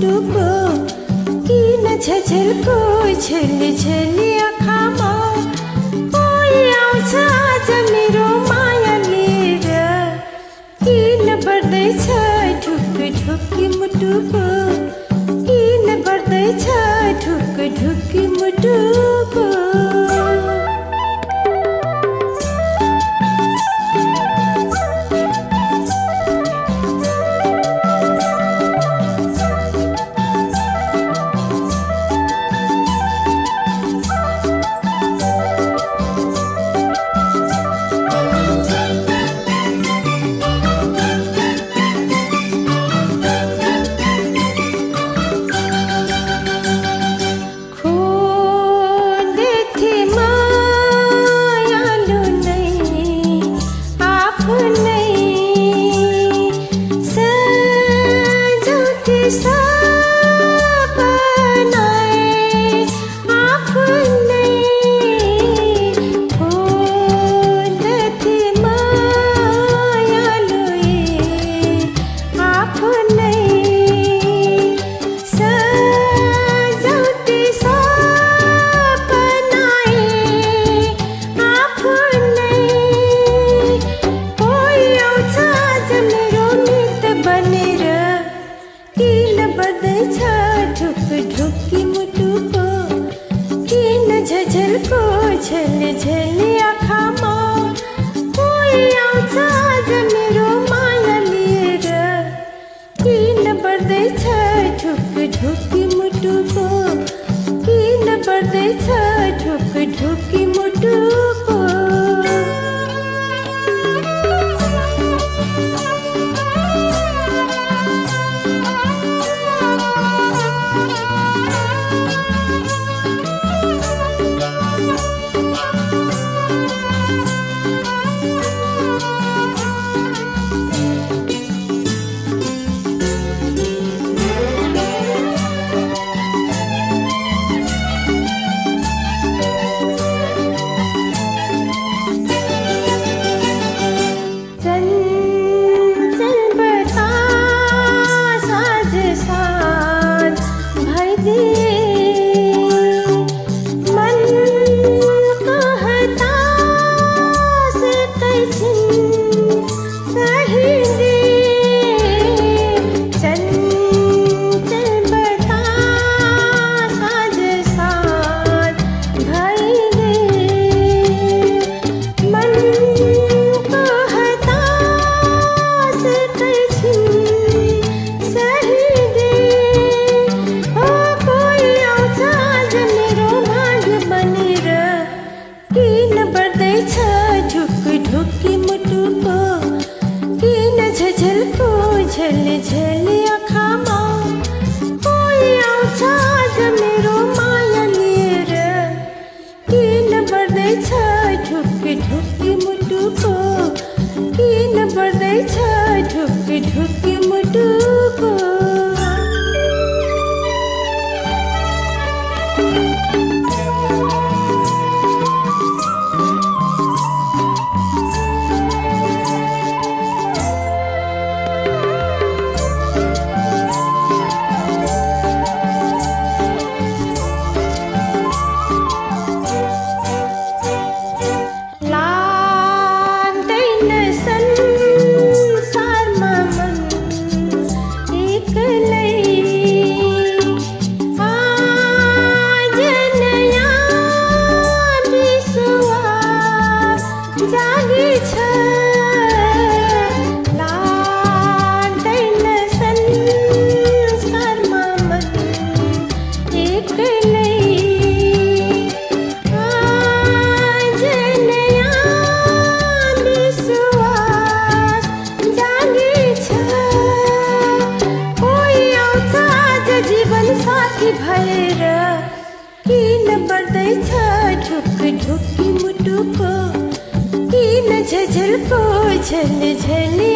मुटुको किन झझल्को झेली आँखामा कोही आउँछ आज मेरो माया लिएर किन बढ्दैछ ढुकी मुटुको किन बढ्दैछ ढुकी मुटुको ढुकी मुटुको किन झझल्को झेली आँखामा कोही आउँछ आज मेरो माया लिएर किन बढ्दैछ ढुकी मुटुको किन बढ्दैछ ढुकी मुटुको ढुकी मुटुको किन झझल्को झेली आँखामा कोही आउँछ आज मेरो माया लिएर किन बढ्दैछ ढुकी मुटुको किन बढ्दैछ ढुकी मुटुको भएर किन बढ्दैछ ढुकी मुटुको किन झझल्को झेली